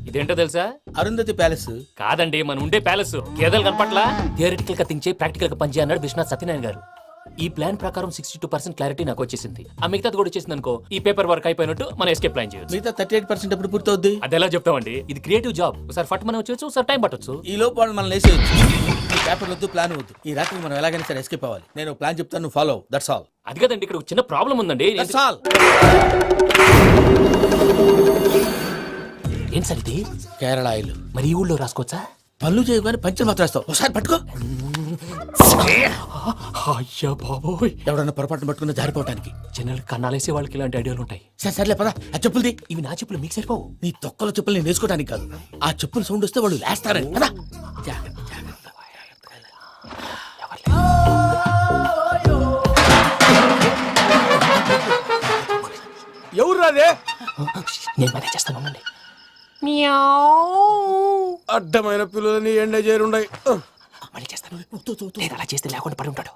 ఇదేంటో తెలుసా? అరుంధతి ప్యాలెస్ కాదండి, మన ఉండే ప్యాలెస్. గేదెలు కనపట్లా? థియరిటికల్ గా థింక్ చేయి, ప్రాక్టికల్ గా పనిచేయ అన్నాడు విశ్వనాథ్ సత్యనారాయణ గారు. ఈ ప్లాన్ ప్రకారం 62% క్లారిటీ నాకు వచ్చేసింది. ఆ మిగతాది కూడా వచ్చేసింది అనుకో, ఈ పేపర్ వర్క్ అయిపోయినట్టు మనం ఎస్కేప్ ప్లాన్ చేయొచ్చు. మిగతా 38% ఎప్పుడు పూర్తవుద్ది? అది ఎలా చెప్తామండి? ఇది క్రియేటివ్ జాబ్. ఒకసారి ఫట్ మనం వచ్చేయచ్చు, ఒకసారి టైం పట్టొచ్చు. ఈ లోపు వాళ్ళు మనం లేసేయచ్చు. ఈ పేపర్ వద్దు, ప్లాన్ వద్దు. ఈ రాత్రి మనం ఎలాగైనా సరే ఎస్కేప్ అవ్వాలి. నేను ప్లాన్ చెప్తాను, నువ్వు ఫాలో. That's all. అది కదండి, ఇక్కడ ఒక చిన్న ప్రాబ్లం ఉందండి. That's all. ఏం సార్ ఇది? కేరళ ఆయిల్. మరి ఈ ఊళ్ళో రాసుకోవచ్చా? పనులు చేయగానే పంచలు మాత్రం వేస్తావు. ఒకసారి పట్టుకో. అయ్యా బాబోయ్, ఎవడన్నా పొరపాటున పట్టుకున్న జారిపోవటానికి. జనరల్ కన్నాలేసే వాళ్ళకి ఇలాంటి ఐడియాలు ఉంటాయి. సర్లే పదా, ఆ చెప్పులది. ఇవి నా చెప్పులు, మీకు సరిపోవు. నీ తొక్కల చెప్పులు నేను వేసుకోవడానికి కాదు, ఆ చెప్పులు సౌండ్ వస్తే వాళ్ళు లేస్తారని. పదా. ఎవరు రాదే? నేను మేనేజ్ చేస్తాను, ఉండండి. అడ్డమైన పిల్లలని ఎండ చేరుండయి. మళ్ళీ చేస్తాను. లేదు, అలా చేస్తే లేకుండా పడి ఉంటాడు.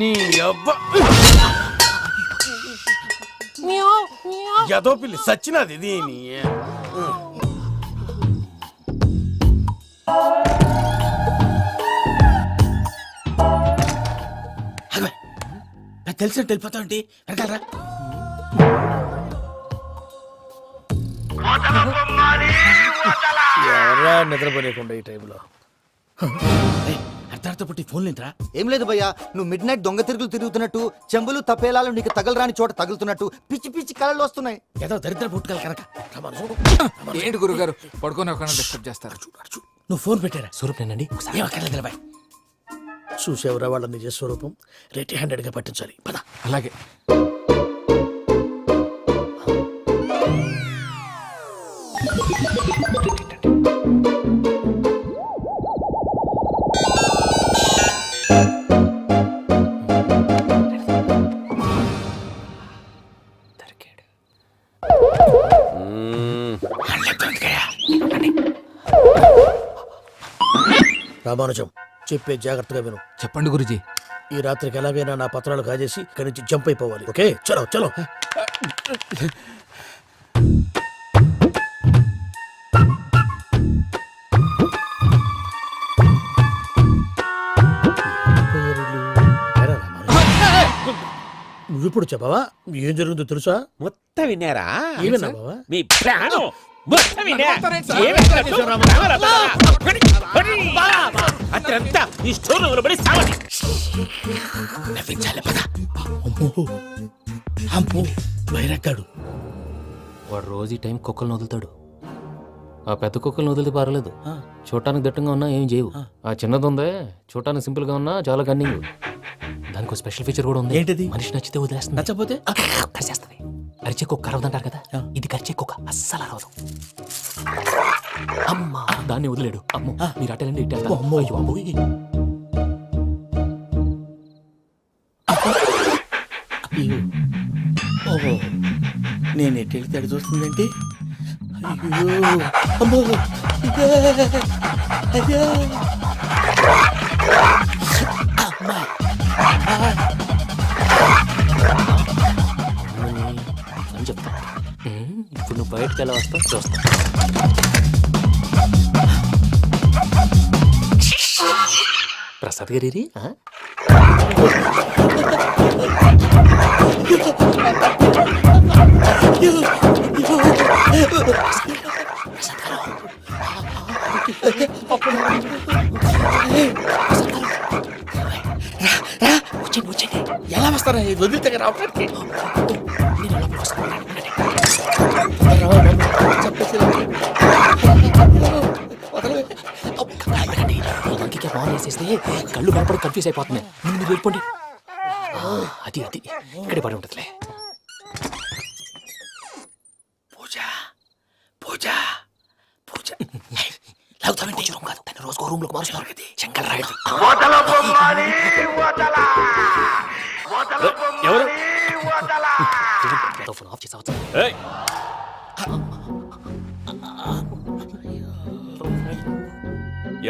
నీ అబ్బా ఎదో పిల్లి సచ్చినది దీని. తెలిసినట్టు వెళ్ళిపోతావంటి వెనకాలరా. ఎవరా నిద్రపోలేకుండా ఈ టైంలో? అర్ధార్థ పుట్టి ఫోన్ లేంట్రా. ఏం లేదు భయ్యా, నువ్వు మిడ్ నైట్ దొంగ తిరుగులు తిరుగుతున్నట్టు, చెంబులు తపేలాలు నీకు తగలరాని చోట తగులుతున్నట్టు పిచ్చి పిచ్చి కళలు వస్తున్నాయి. ఏదో దరిద్ర పుట్టుకల కనుక. ఏంటి గురుగారు పడుకొని ఒక డిస్టర్బ్ చేస్తారు? నువ్వు ఫోన్ పెట్టారా? స్వరూప్ నేనండి. ఒకసారి ఏమక్కర్లేదు బాయ్. చూసేవరా వాళ్ళ నిజ స్వరూపం. రెడీ హ్యాండెడ్ గా పట్టించాలి. పద. అలాగే. రామానుజం చెప్పే జాగ్రత్తగా విను. చెప్పండి గురుజీ. ఈ రాత్రికి ఎలాగైనా నా పత్రాలు కాజేసి ఇక్కడి నుంచి జంప్ అయిపోవాలి. ఓకే, చలో చలో. నువ్వు ఇప్పుడు చెప్పవా ఏం జరుగుతుందో తెలుసా? మొత్తం విన్నారా? ఏమన్నా బావా? మీ ప్రాణం మొత్తం విన్నా. అత్రంతా ఈ స్టోర్ రూమ్ లో పడి సావని. నవ్వించాలి. పద. అమ్మో అమ్మో వైరక్కాడు. వాడు రోజు ఈ టైం కుక్కలను వదులుతాడు. ఆ పెద్ద కుక్కలను వదిలితే పర్లేదు, చూడటానికి దట్టంగా ఉన్నా ఏం చేయవు. ఆ చిన్నది ఉందే, చూడటానికి సింపుల్ గా ఉన్నా చాలా కన్నింగ్. దానికి స్పెషల్ ఫీచర్ కూడా ఉంది. ఏంటిది? మనిషి నచ్చితే వదిలేస్తుంది, నచ్చపోతే కరిచేస్తుంది. అరిచే కుక్క అరవదంటారు కదా, ఇది కరిచే కుక్క అస్సలు అరవదు. అమ్మా, దాన్ని వదిలేడు. అమ్మో, మీరు అటెండి ఇటు వెళ్తారు. అమ్మో. అయ్యో అమ్మోయ్. ఓహో, నేను ఎటు వెళ్తే అటు చూస్తుందంటే. అయ్యో అమ్మో. అయ్యో అమ్మా. అని చెప్తా. ఇప్పుడు నువ్వు బయటకు ఎలా వస్తావు చూస్తా. ప్రసాద్ గారి ఎలా వస్తారా వదిలితే రావడానికి? వేసేస్తే కళ్ళు కనపడి కన్ఫ్యూజ్ అయిపోతున్నాయి. మీరు వెళ్ళిపోండి. అది అది ఇక్కడే పడి ఉంటుందిలే. పూజ పూజ పూజ. లాగుతామంటే రూమ్ కాదు, తను రోజుకో రూమ్ లోకి మారుస్తున్నారు కదా. శంకర్ రాయుడు ఎవరు? ఫోన్ ఆఫ్ చేసావచ్చు.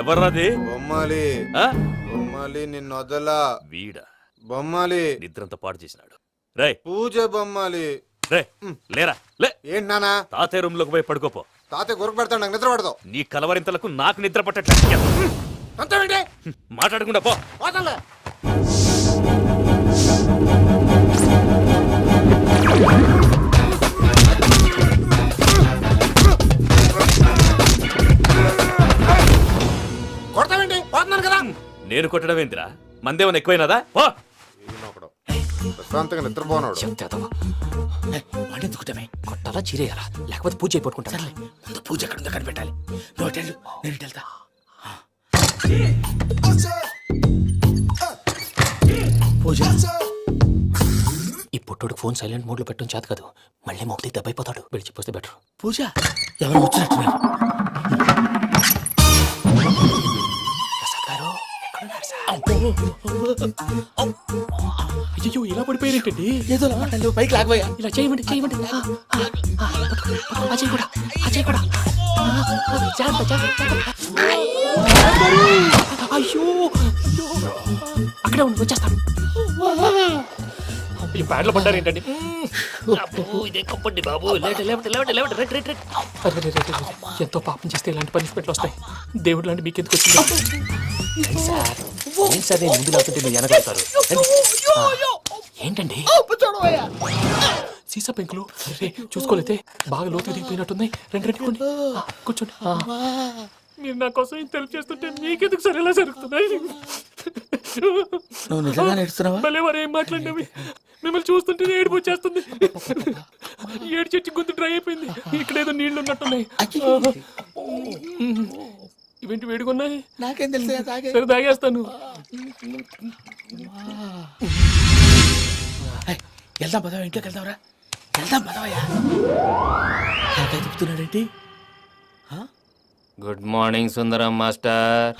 ఎవర్రాది? బొమ్మాలి ఆ? బొమ్మాలి నిన్ను వదలా. వీడా బొమ్మాలి నిద్రంతా పాడు చేసినాడు. రై పూజ బొమ్మాలి. రే లేరా లే ఏంటి నానా తాతయ్య రూమ్ లోకి పోయి పడుకోపో. తాతయ్య గురకు పెడతాడు నాకు నిద్ర పడతావు నీ కలవరింతలకు నాకు నిద్ర పట్టట్లేదు. అంతేంటి మాట్లాడకుండా పో. పోతాలే కొడతావేంటి పోతున్నాను కదా నేను కొట్టడం ఏందిరా? మందేమన్నా ఎక్కువైనదా? పో. ప్రశాంతంగా నిద్రపోనాడు వాడెందుకుంటామే కొట్టాలా చీరేయాలా లేకపోతే పూజ అయిపోట్టుకుంటా. సర్లే ముందు పూజ ఎక్కడ ఉందో కనిపెట్టాలి. నువ్వు అటెండు, నేను ఇటు వెళ్తా. పూజ ఈ పుట్టోడు ఫోన్ సైలెంట్ మోడ్ లో పెట్టడం చేత కాదు. మళ్ళీ మొక్కటి దెబ్బైపోతాడు. విడిచిపోతే బెటర్. పూజ ఎవరు వచ్చినట్టున్నారు? ప్రసాద్ గారు ఎక్కడున్నారు సార్? అయ్యో ఇలా పడిపోయారేంటండి? ఏదో మాటలు పైకి లాగబోయా. ఇలా చేయమండి చేయమండి. అజయ్ కూడా అజయ్ కూడా. జాగ్రత్త, జాగ్రత్త, జాగ్రత్త. అయ్యో అయ్యో. అక్కడే ఉండి వచ్చేస్తాను. ఈ ప్యాడ్లో పడ్డారు ఏంటండి? ఇదే కప్పండి బాబు. ఎంతో పాపం చేస్తే ఇలాంటి పనిష్మెంట్లు వస్తాయి. దేవుడు లాంటి మీకు ఎందుకు వచ్చింది సార్? ఏం సార్ నేను ముందు లేకుంటే మీరు వెనకాడతారు. ఏంటండి సీసా పెంకులు? చూసుకోలేతే బాగా లోతు దిగిపోయినట్టున్నాయి. రెండు రెండు కూర్చోండి. మీరు నా కోసం ఇంత హెల్ప్ చేస్తుంటే మీకెందుకు సరే ఎలా జరుగుతున్నాయి? నువ్వు నిజంగా నేర్చుతున్నావా? మళ్ళీ మరి ఏం మాట్లాడినవి? మిమ్మల్ని చూస్తుంటే ఏడుపు వచ్చేస్తుంది. ఏడు చెట్టు గొంతు డ్రై అయిపోయింది. ఇక్కడ ఏదో నీళ్లు ఉన్నట్టున్నాయి. ఇవేంటి వేడుకున్నాయి? నాకేం తెలుసు, సరే తాగేస్తాను. వెళ్దాం పదవా, ఇంట్లోకి వెళ్దాంరా. వెళ్దాం పదవయ్యా. చెప్తున్నాడేంటి? గుడ్ మార్నింగ్ సుందరం మాస్టర్.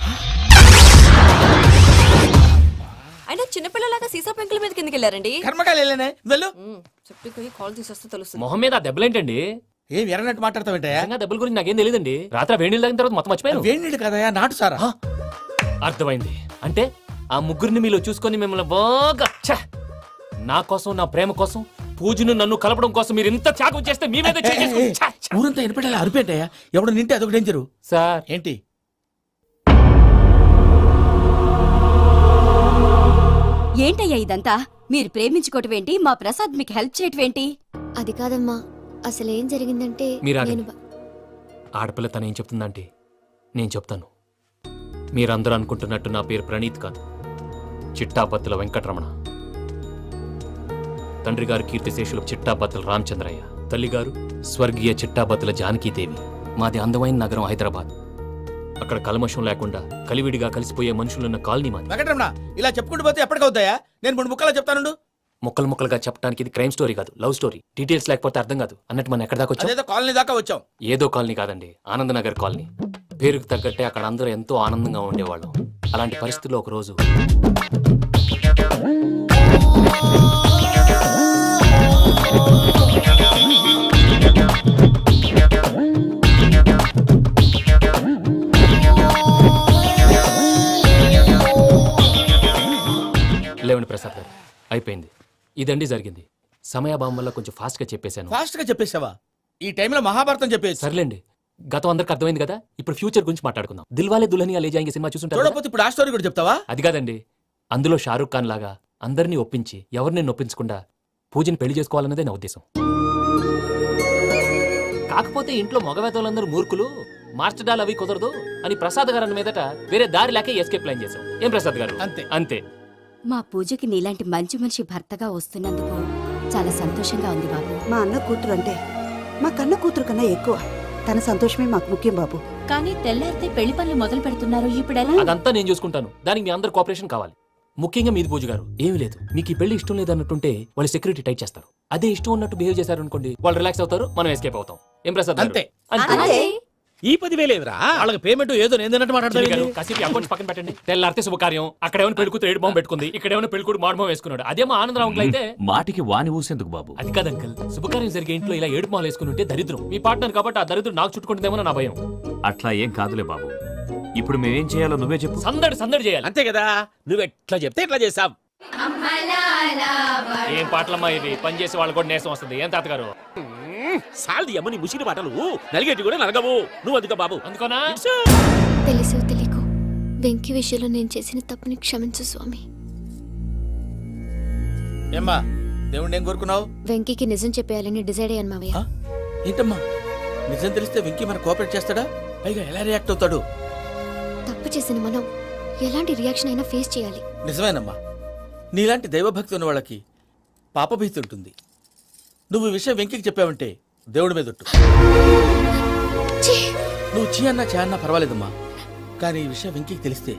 అయినా చిన్నపిల్లలాగా సీసా పెంకుల మీద కిందకి వెళ్ళారండి. కర్మకాయలు వెళ్ళానే, వెళ్ళు. చెప్పి కాల్ తీసేస్తే తెలుస్తుంది. మొహం మీద ఆ దెబ్బలేంటండి? ఏం ఎర్రనట్టు మాట్లాడతావేంటయ్యా? నిజంగా దెబ్బల గురించి నాకేం తెలియదండి. రాత్రి వేడి నీళ్ళు తాగిన తర్వాత మొత్తం మర్చిపోయాను. వేడి నీళ్ళు కదయా, నాటు సారా. అర్థమైంది. అంటే ఆ ముగ్గురిని మీలో చూసుకొని మిమ్మల్ని బాగా నా కోసం, నా ప్రేమ కోసం, పూజను నన్ను కలపడం కోసం మీరు ఇంత త్యాగం చేస్తే మీ మీద ఊరంతా వినపడేలా అరిపేంటయ్యా. ఎవడు నింటే అదొక డేంజరు. సార్ ఏంటి? ఏంటయ్యా ఇదంతా? మీరు ప్రేమించుకోవటం ఏంటి? మా ప్రసాద్ మీకు హెల్ప్ చేయటం ఏంటి? అది కాదమ్మా, అసలేం జరిగిందంటే మీరు నేను ఆడపిల్ల తను ఏం చెప్తుందంటే నేను చెప్తాను. మీరందరూ అనుకుంటున్నట్టు నా పేరు ప్రణీత్ కాదు, చిట్టాపత్తుల వెంకటరమణ. తండ్రి గారు కీర్తిశేషులు చిట్టాపత్తుల రామచంద్రయ్య, తల్లిగారు స్వర్గీయ చిట్టాపత్తుల జానకీదేవి. మాది అందమైన నగరం హైదరాబాద్. అక్కడ కల్మషం లేకుండా కలివిడిగా కలిసిపోయే మనుషులున్న కాలనీ మాది. వెంకటరమణ, ఇలా చెప్పుకుంటూ పోతే ఎప్పటికవుతాయా? నేను 3 ముక్కలా చెప్తాను. ముక్కలు ముక్కలుగా చెప్పడానికి ఇది క్రైమ్ స్టోరీ కాదు, లవ్ స్టోరీ. డీటెయిల్స్ లేకపోతే అర్థం కాదు. అన్నట్టు మనం ఎక్కడ దాకా వచ్చాం? అదేదో కాలనీ దాకా వచ్చాం. ఏదో కాలనీ కాదండి, ఆనందనగర్ కాలనీ. పేరుకు తగ్గట్టే అక్కడ అందరూ ఎంతో ఆనందంగా ఉండేవాళ్ళం. అలాంటి పరిస్థితుల్లో ఒక రోజు లేవండి ప్రసాద్ గారు, అయిపోయింది. ఇదండి జరిగింది. సమయాభావం వల్ల కొంచెం ఫాస్ట్ గా చెప్పేశాను. ఫాస్ట్ గా చెప్పేసావా? ఈ టైంలో మహాభారతం చెప్పేసి. సర్లేండి, గతం అందరికి అర్థమైంది కదా. ఇప్పుడు ఫ్యూచర్ గురించి మాట్లాడుకుందాం. దిల్వాలే దుల్హనియా లే జాయేంగే సినిమా చూసుంటారు. చూడకపోతే ఇప్పుడు ఆ స్టోరీ కూడా చెప్తావా? అది కాదండి, అందులో షారూఖ్ ఖాన్ లాగా అందరినీ ఒప్పించి ఎవరిని నొప్పించకుండా పూజని పెళ్లి చేసుకోవాలన్నదే నా ఉద్దేశం. కాకపోతే ఇంట్లో మగవేతలందరూ మూర్ఖులు, మార్చడాలు అవి కుదరదు అని ప్రసాద్ గారు అన్న మీదట వేరే దారి లేక ఎస్కేప్ ప్లాన్ చేశాం. ఏం ప్రసాద్ గారు? అంతే అంతే. మా పూజకి నీలాంటి మంచి మనిషి భర్తగా వస్తున్నందుకు చాలా సంతోషంగా ఉంది బాబు. మా అన్న కూతురు అంటే మా కన్న కూతురు కన్నా ఎక్కువ. తన సంతోషమే మాకు ముఖ్యం బాబు. కానీ తెల్లారితే పెళ్లి పనులు మొదలు పెడుతున్నారు, ఇప్పుడు ఎలా? అదంతా నేను చూసుకుంటాను. దానికి మీ అందరు కోఆపరేషన్ కావాలి. ముఖ్యంగా మీది పూజ గారు. ఏమీ లేదు, మీకు ఈ పెళ్లి ఇష్టం లేదన్నట్టుంటే వాళ్ళు సెక్యూరిటీ టైట్ చేస్తారు. అదే ఇష్టం ఉన్నట్టు బిహేవ్ చేశారు అనుకోండి, వాళ్ళు రిలాక్స్ అవుతారు, మనం ఎస్కేప్ అవుతాం. ఏం ప్రసాద్ గారు? అంతే. అంతే. ఈ 10,000 ఏమిరా? వాళ్ళకి పేమెంట్ ఏదో నేందన్నట్టు చిన్ని గారు, మాట్లాడతాను. కాసేపు అకౌంట్స్ పక్కన పెట్టండి. తెల్లారితే శుభకార్యం. అక్కడ ఏమైనా పెళ్లికూతురు ఏడు బాంబు పెట్టుకుంది, ఇక్కడ ఏమైనా పెళ్లికూడు మాడుమో వేసుకున్నాడు. అదేమో ఆనందరావు అంకుల్ అయితే మాటికి వాని ఊసేందుకు బాబు? అది కాదు అంకుల్, శుభకార్యం జరిగే ఇంట్లో ఇలా ఏడు మాలు వేసుకుని ఉంటే దరిద్రం. మీ పార్ట్నర్ కాబట్టి ఆ దరిద్రం నాకు చుట్టుకుంటుందేమో నా భయం. అట్లా ఏం కాదులే బాబు. ఇప్పుడు మేమేం చేయాలో నువ్వే చెప్పు. సందడి సందడి చేయాలి. అంతే కదా, నువ్వు ఎట్లా చెప్తే ఎట్లా చేసావు. ఏం పాటలమ్మా ఇవి పని చేసి వాళ్ళు కూడా నేసం వస్తుంది ఏం తాతగారు సాల్ది అమ్మని ముసిరి పాటలు నలిగేటి కూడా నలగవు నువ్వు అందుకో బాబు అందుకోనా ఇట్సు. తెలుసో తెలియకో వెంకీ విషయంలో నేను చేసిన తప్పుని క్షమించు స్వామి. ఏమ్మా దేవుణ్ణి ఏం కోరుకున్నావు? వెంకీకి నిజం చెప్పేయాలని డిసైడ్ అయ్యాను మావయ్య. ఆ? ఏంటమ్మా నిజం తెలిస్తే వెంకీ మన కోఆపరేట్ చేస్తాడా? పైగా ఎలా రియాక్ట్ అవుతాడు? తప్పు చేసిన మనం ఎలాంటి రియాక్షన్ అయినా ఫేస్ చేయాలి. నిజమేనమ్మా, నీలాంటి దైవభక్తి ఉన్న వాళ్ళకి పాపభీతి ఉంటుంది. నువ్వు ఈ విషయం వెంకికి చెప్పావంటే దేవుడి మీద ఒట్టు. ఛీ! నువ్వు చీ అన్నా చే అన్నా పర్వాలేదమ్మా, కానీ ఈ విషయం వెంకికి తెలిస్తే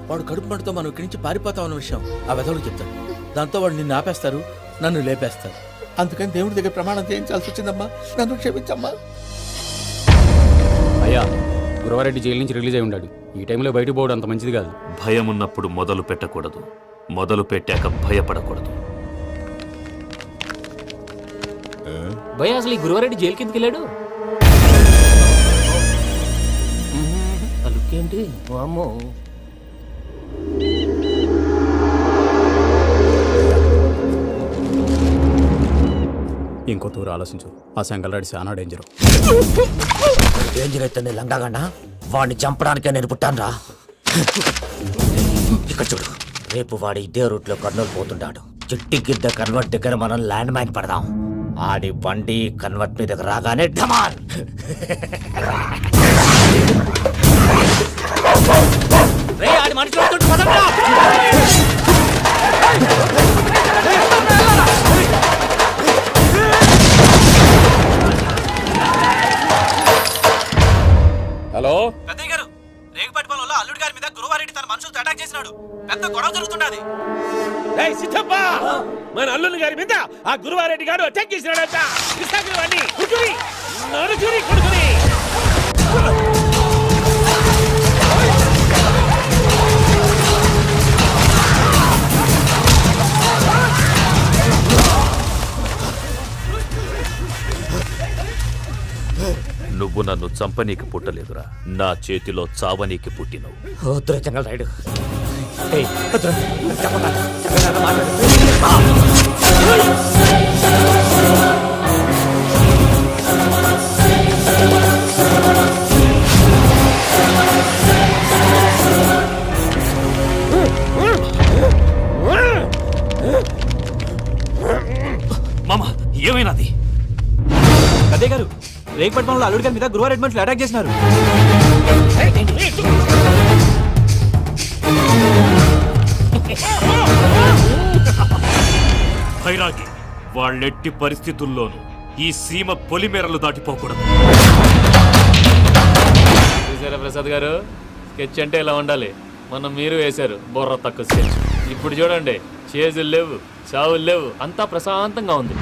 వాడు కడుపు మంటతో మనం ఇక్కడి నుంచి పారిపోతాం అన్న విషయం ఆ వెధవుడు చెప్తాడు. దాంతో వాడు నిన్ను ఆపేస్తారు, నన్ను లేపేస్తారు. అందుకని దేవుడి దగ్గర ప్రమాణం చేయించాల్సి వచ్చిందమ్మా, నన్ను క్షమించమ్మా. అయ్యా గురవారెడ్డి జైలు నుంచి రిలీజ్ అయి ఉన్నాడు. ఈ టైంలో బయటకు పోవడం అంత మంచిది కాదు. భయం ఉన్నప్పుడు మొదలు పెట్టకూడదు, మొదలు పెట్టాక భయపడకూడదు. భయ అసలు ఈ గురువారెడ్డి జైలు కిందకి వెళ్ళాడు. ఆ లుక్ ఏంటి అమ్మో. ఇంకో తూరు ఆలోచించు. ఆ సంగల్రాడి చాలా డేంజర్. డేంజర్ అయితే లంగాగన్నా వాడిని చంపడానికే నేను పుట్టానురా. ఇక్కడ చూడు, రేపు వాడు ఇదే రూట్ లో కర్నూలు పోతుంటాడు. చిట్టి గిద్ద కన్వర్ట్ దగ్గర మనం ల్యాండ్ మైన్ పడదాం. ఆడి బండి కన్వర్ట్ మీ దగ్గర రాగానే ఢమాన్. ఆడి మనుషులు హలో పెద్దయ్య గారు, రేగుపాటి పొలంలో అల్లుడి గారి మీద గురువారెడ్డి తన మనుషులతో అటాక్ చేసినాడు. పెద్ద గొడవ జరుగుతున్నది. ఏయ్ సిద్ధప్ప, మన అల్లుని గారి మీద ఆ గురువారెడ్డి గారు అటాక్ చేసినాడట. కృష్ణాగిరి వాడిని కుడుకుని నరుకుని కొడుకుని. నువ్వు నన్ను చంపనీకి పుట్టలేదురా, నా చేతిలో చావనీకి పుట్టినవు. చెంగల్ రైడు. మామ ఏమైనాది? అదే గారు, రేగుపాటి పొలంలో అల్లుడి గారి మీద గురవారెడ్డి మనుషులు అటాక్ చేసినారు. భైరాగి, వాళ్ళెట్టి పరిస్థితుల్లోనూ ఈ సీమ పొలిమేరలు దాటిపోకూడదు. చూసారా ప్రసాద్ గారు, స్కెచ్ అంటే ఇలా ఉండాలి. మనం మీరు వేశారు బొర్ర తక్కువ స్కెచ్. ఇప్పుడు చూడండి, చేజులు లేవు, చావులు లేవు, అంతా ప్రశాంతంగా ఉంది.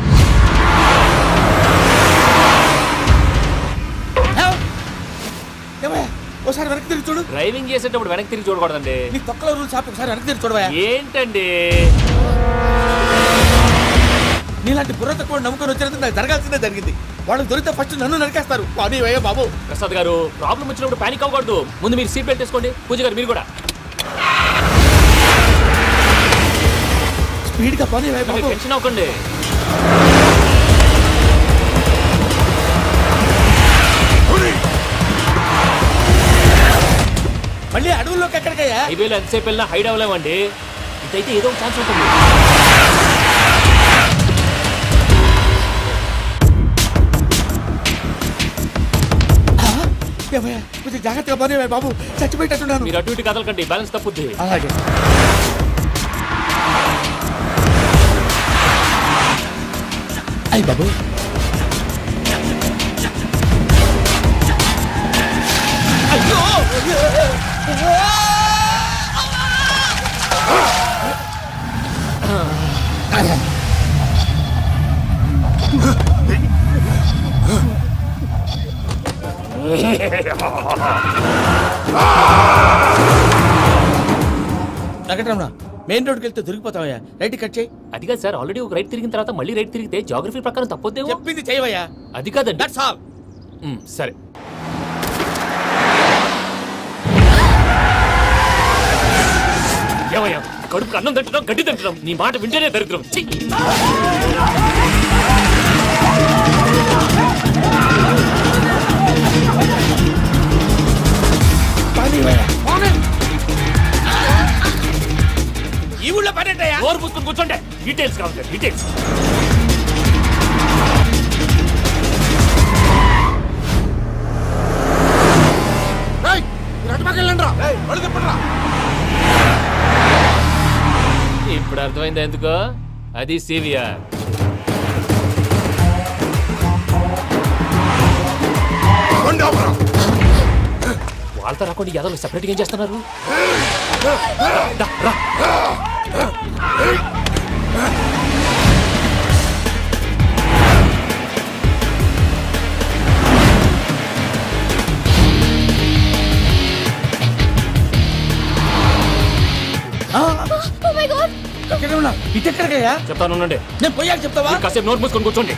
ఏమయ్యా, ఒకసారి వెనక్కి తిరిగి చూడు. డ్రైవింగ్ చేసేటప్పుడు వెనక్కి తిరిగి చూడకూడదండి. నీ తొక్కలో రూల్స్ ఆపి ఒకసారి వెనక్కి తిరిగి చూడవా. ఏంటండి నీలాంటి బుర్ర తక్కువ నమ్ముకొని వచ్చినందుకు నాకు జరగాల్సిందే జరిగింది. వాళ్ళు దొరికితే ఫస్ట్ నన్ను నరికేస్తారు. పానీ వయ్యా బాబు. ప్రసాద్ గారు, ప్రాబ్లం వచ్చినప్పుడు పానిక్ అవ్వకూడదు. ముందు మీరు సీట్ బెల్ట్ వేసుకోండి. పూజ గారు మీరు కూడా స్పీడ్గా పానీ వయ్యా మీరు బాబు. టెన్షన్ అవ్వకండి. మళ్ళీ అడవుల్లోకి ఎక్కడికయ్యా? హైవేలో ఎంతసేపు వెళ్ళినా హైడ్ అవ్వలేమండి. ఇదైతే ఏదో ఒక ఛాన్స్ ఉంటుంది. ఏమయ్యా, కొంచెం జాగ్రత్తగా పానీ వయ్యా బాబు, చచ్చిపోయేటట్టున్నాను. మీరు అటు ఇటు కదలకండి, బ్యాలెన్స్ తప్పుద్ది. అలాగే. అయ్యి బాబు, అయ్యో! వెంకటరమణ, మెయిన్ రోడ్కి వెళ్తే దొరికిపోతావయ్యా. రైట్ కట్ చేయి. అది కాదు సార్, ఆల్రెడీ ఒక రైట్ తిరిగిన తర్వాత మళ్ళీ రైట్ తిరిగితే జాగ్రఫీ ప్రకారం తప్పొద్దేమో. చెప్పింది చేయవయ్యా. అది కాదండి. That's all. సరే. ఏమయ్యా, కడుపు అన్నం తింటున్నాం గడ్డి తింటున్నాం నీ మాట వింటేనే దరిద్రం ఛీ! ఈ ఊళ్ళో పడేటయ్యా. నోరు పుస్తకం కూర్చోండి డీటెయిల్స్ కావాలి డీటెయిల్స్. రేయ్, మీరు అటు పక్క వెళ్ళండి రా. ఒళ్ళు తిప్పండిరా. ఇప్పుడు అర్థమైంది ఎందుకో అది సివిఆర్. బండి ఆపురా. వాళ్ళతో రాకుండా యాదవ్ సెపరేట్గా ఏం చేస్తున్నారు? దా, రా. ఎక్కడ ఉన్నా? ఇటు ఎక్కడికయ్యా? చెప్తాను ఉండండి. నేను పోయాక చెప్తావా? మీరు కాసేపు నోట్ మూసుకొని కూర్చోండి.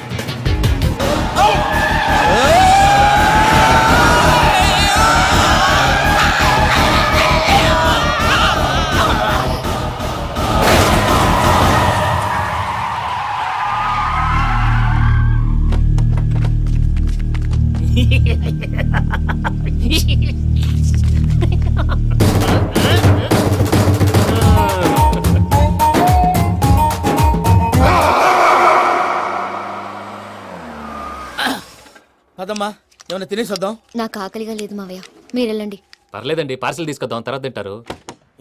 పదమ్మా, ఏమైనా తినేసి వద్దాం. నాకు ఆకలిగా లేదు మావయ్య, మీరు వెళ్ళండి. పర్లేదండి పార్సిల్ తీసుకొద్దాం తర్వాత తింటారు.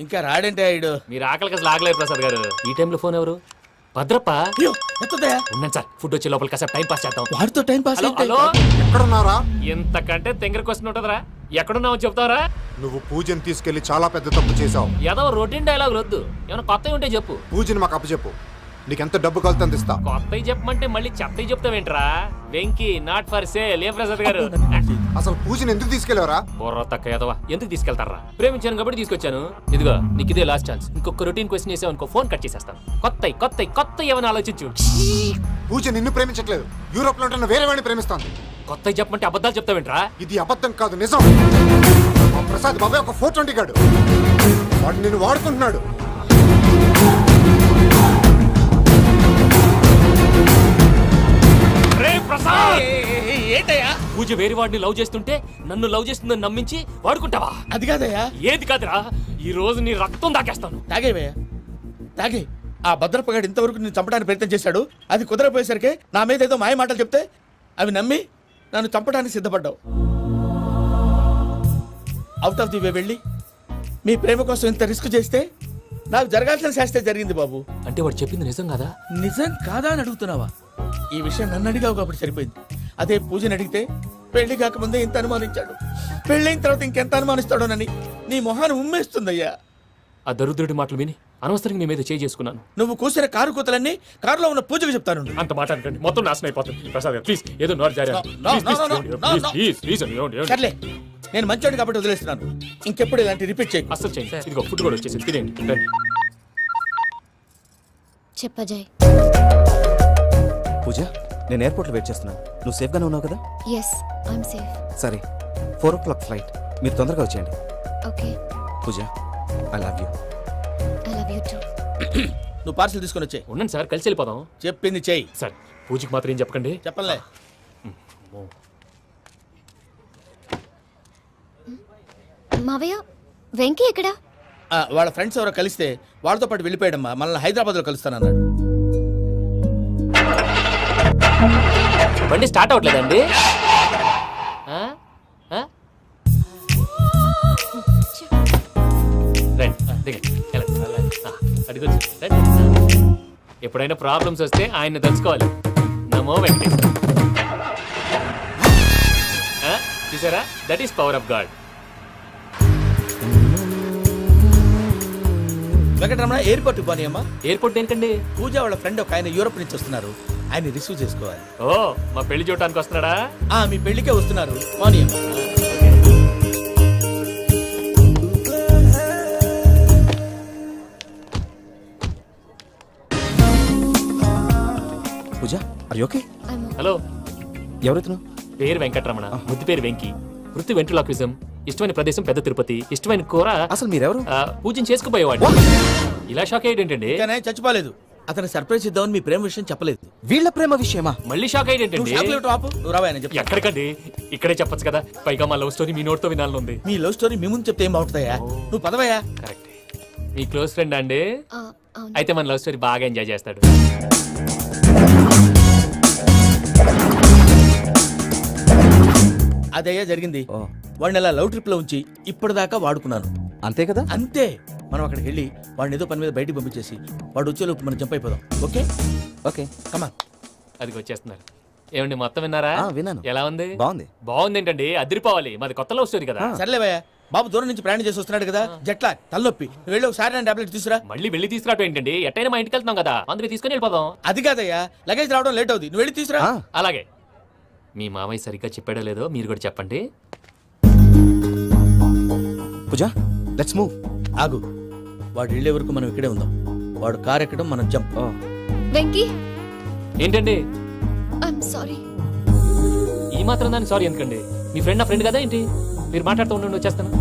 ఇంకా రాడంటే ఆయుడు. మీరు ఆకలికి అసలు ఆగలేదు ప్రసాద్ గారు. ఈ టైంలో ఫోన్ ఎవరు? భద్రప్ప. అయ్యో ఎత్తదయ్యా. ఉన్నాను సార్, ఫుడ్ వచ్చే లోపల కాసేపు టైం పాస్ చేద్దాం. వాడితో టైం పాస్ హలో హలో, ఎక్కడున్నారా? ఎంతకంటే తెంగర క్వశ్చన్ ఉంటుందిరా. ఎక్కడున్నావు చెప్తావరా? నువ్వు పూజని తీసుకెళ్లి చాలా పెద్ద తప్పు చేశావు. ఏదో రొటీన్ డైలాగ్ వద్దు, ఏమైనా కొత్తవి ఉంటే చెప్పు. పూజని మాకు అప్పచెప్పు. నీకెంత డబ్బు కలితే అంత ఇస్తా. కొత్తవి చెప్పమంటే మళ్ళీ చెత్తవి చెప్తావేంట్రా? Venky not for sale. ఏ ప్రసాద్ గారు అసలు పూజని ఎందుకు తీసుకెళ్లేవరా? బుర్ర తక్క ఏదవా, ఎందుకు తీసుకెళ్తారా? ప్రేమించాను కాబట్టి తీసుకొచ్చాను. ఇదిగో నీకు ఇదే లాస్ట్ ఛాన్స్. ఇంకొక రొటీన్ క్వశ్చన్ చేసావు అనుకో, ఫోన్ కట్ చేసేస్తాను. కొత్త ఏమైనా ఆలోచించు. పూజ నిన్ను ప్రేమించట్లేదు, యూరోప్ లో ఉంటున్న వేరే వాడిని ప్రేమిస్తాంది. కొత్తవి చెప్పమంటే అబద్ధాలు చెప్తావేంట్రా? ఇది అబద్ధం కాదు, నిజం. మా ప్రసాద్ బాబాయ్ ఒక 420 గాడు. వాడు నిన్ను వాడుకుంటున్నాడు. రే ప్రసాద్, ఏంటయ్యా? పూజ వేరే వాడిని లవ్ చేస్తుంటే నన్ను లవ్ చేస్తుందని నమ్మించి వాడుకుంటావా? అది కాదయ్యా. ఏది కాదురా, ఈ రోజు నీ రక్తం దాకేస్తాను. తాగేవయ్యా, తాగే. ఆ భద్రపగాడు ఇంతవరకు నేను చంపడానికి ప్రయత్నం చేశాడు. అది కుదరపోయేసరికి నా మీద ఏదో మాయ మాటలు చెప్తే అవి నమ్మి నన్ను చంపడానికి సిద్ధపడ్డావు. అవుట్ ఆఫ్ ది వే వెళ్ళి మీ ప్రేమ కోసం ఇంత రిస్క్ చేస్తే నాకు జరగాల్సిన శాస్త్రే జరిగింది బాబు. అంటే వాడు చెప్పింది నిజం కదా? నిజం కాదా అని అడుగుతున్నావా? ఈ విషయం నన్ను అడిగావు కాబట్టి సరిపోయింది. అదే పూజని అడిగితే పెళ్లి కాకముందే ఇంత అనుమానించాడు, పెళ్ళైన తర్వాత ఇంకెంత అనుమానిస్తాడోనని నీ మొహాన్ని ఉమ్మేస్తుందయ్యా. ఆ దరిద్రుడి మాటలు విని అనవసరంగా నీ మీద చేసుకున్నాను. నువ్వు కూసిన కారు కూతలన్నీ కారులో ఉన్న పూజకు చెప్తాను. అంత మాట అనకండి, మొత్తం నాశనం అయిపోతుంది. ప్రసాద్ గారు ప్లీజ్ ఏదో నోరు జారీ. సర్లే, నేను మంచోడు కాబట్టి వదిలేస్తున్నాను. ఇంకెప్పుడు ఇలాంటి రిపీట్ చేయకు. అస్సలు చేయండి. ఇదిగో ఫుడ్ కూడా వచ్చేసి తినేయండి. రండి. చెప్పజాయ్. పూజ, నేను ఎయిర్పోర్ట్లో వెయిట్ చేస్తున్నాను. నువ్వు సేఫ్గానే ఉన్నావు కదా? Yes, I'm safe. సరే, 4 o'clock ఫ్లైట్. మీరు తొందరగా వచ్చేయండి. Okay. Pooja, I love you. I love you too. నువ్వు పార్సల్ తీసుకొని వచ్చే. ఉండండి సార్, కలిసి వెళ్ళిపోదాం. చెప్పింది చెయ్యి. సార్ పూజకి మాత్రం ఏం చెప్పకండి. చెప్పలే. మావయ్య, వెంకీ ఎక్కడా? వాళ్ళ ఫ్రెండ్స్ ఎవరో కలిస్తే వాళ్ళతో పాటు వెళ్ళిపోయాడమ్మా. మనల్ని హైదరాబాద్లో కలుస్తానన్నాడు. బండి స్టార్ట్ అవ్వట్లేదండి. ఎప్పుడైనా ప్రాబ్లమ్స్ వస్తే ఆయన్ని తెలుసుకోవాలి. నమో వెంకటేశ్వర. చూసారా, that is power of God. Venkataramana, airport పోనీ అమ్మా. ఎయిర్పోర్ట్ ఏంటండి? పూజ వాళ్ళ ఫ్రెండ్ ఒక ఆయన యూరోప్ నుంచి వస్తున్నారు, ఆయన రిసీవ్ చేసుకోవాలి. ఓ, మా పెళ్లి చూడటానికి వస్తున్నాడా? మీ పెళ్లికే వస్తున్నారు. పోనీ అమ్మా. పూజ, ఆర్ యు ఓకే? హలో, ఎవరైతును? పేరు వెంకటరమణ, ముద్దు పేరు వెంకీ, వృత్తి వెంట్రులాక్విజం, ఇష్టమైన ప్రదేశం పెద్ద తిరుపతి, ఇష్టమైన కూర. అసలు మీరెవరు? పూజను చేసుకుపోయేవాడు. ఇలా షాక్ అయ్యేటండి? కానీ చచ్చిపోలేదు. అతను సర్ప్రైజ్ ఇద్దామని మీ ప్రేమ విషయం చెప్పలేదు. వీళ్ళ ప్రేమ విషయమా? మళ్ళీ షాక్ నువ్వు అయ్యేటండి? షాక్లెట్ ఆపు, నువ్వు రావా అని చెప్పి. ఎక్కడికండి? ఇక్కడే చెప్పొచ్చు కదా. పైగా మా లవ్ స్టోరీ మీ నోట్తో వినాలనుంది. మీ లవ్ స్టోరీ మీ ముందు చెప్తే ఏం బాగుంటుందయ్యా? నువ్వు పదవయ్యా. కరెక్ట్. మీ క్లోజ్ ఫ్రెండ్ అండి? అవును. అయితే మన లవ్ స్టోరీ బాగా ఎంజాయ్ చేస్తాడు. అదయ్యా జరిగింది. వాడిని అలా లవ్ ట్రిప్ లో ఉంచి ఇప్పటిదాకా వాడుకున్నాను. అంతే కదా? అంతే. మనం అక్కడికి వెళ్ళి వాడిని ఏదో పని మీద బయటికి పంపించేసి వాడు వచ్చేలోపు మనం జంప్ అయిపోదాం. Okay okay. కమా. అది వచ్చేస్తున్నారు. ఏమండి మొత్తం విన్నారా? విన్నాను. ఎలా ఉంది? బాగుంది. బాగుంది ఏంటండి? అదిరిపోవాలి. మాది కొత్త లవ్ స్టోరీ కదా. సర్లేవయ్యా, బాబు దూరం నుంచి ప్రయాణం చేసి వస్తున్నాడు కదా, జట్లా తలనొప్పి. నువ్వు వెళ్ళి ఒకసారి నా టాబ్లెట్ తీసుకురా. మళ్ళీ వెళ్ళి తీసుకురావటం ఏంటండి? ఎట్టైనా మా ఇంటికి వెళ్తున్నాం కదా, అందుకే తీసుకొని వెళ్ళిపోదాం. అది కాదయ్యా, లగేజ్ రావడం లేట్ అవుతుంది. నువ్వు వెళ్ళి తీసుకురా. అలాగే. మీ మామయ్య సరిగ్గా చెప్పాడో లేదో మీరు కూడా చెప్పండి. పూజ, లెట్స్ మూవ్. ఆగు, వాడు వెళ్ళే వరకు మనం ఇక్కడే ఉందాం. వాడు కార్ ఎక్కడం, మనం జంప్. వెంకీ, ఏంటండి ఐఎమ్ సారీ. ఈ మాత్రం దానికి సారీ ఎందుకండి? మీ ఫ్రెండ్ నా ఫ్రెండ్ కదా ఏంటి? మీరు మాట్లాడుతూ ఉండండి, వచ్చేస్తాను.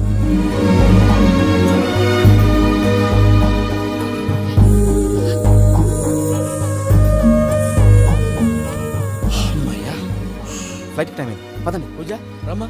ఫ్లైట్ టైం అయింది, పదండి. పూజ రమ్మా.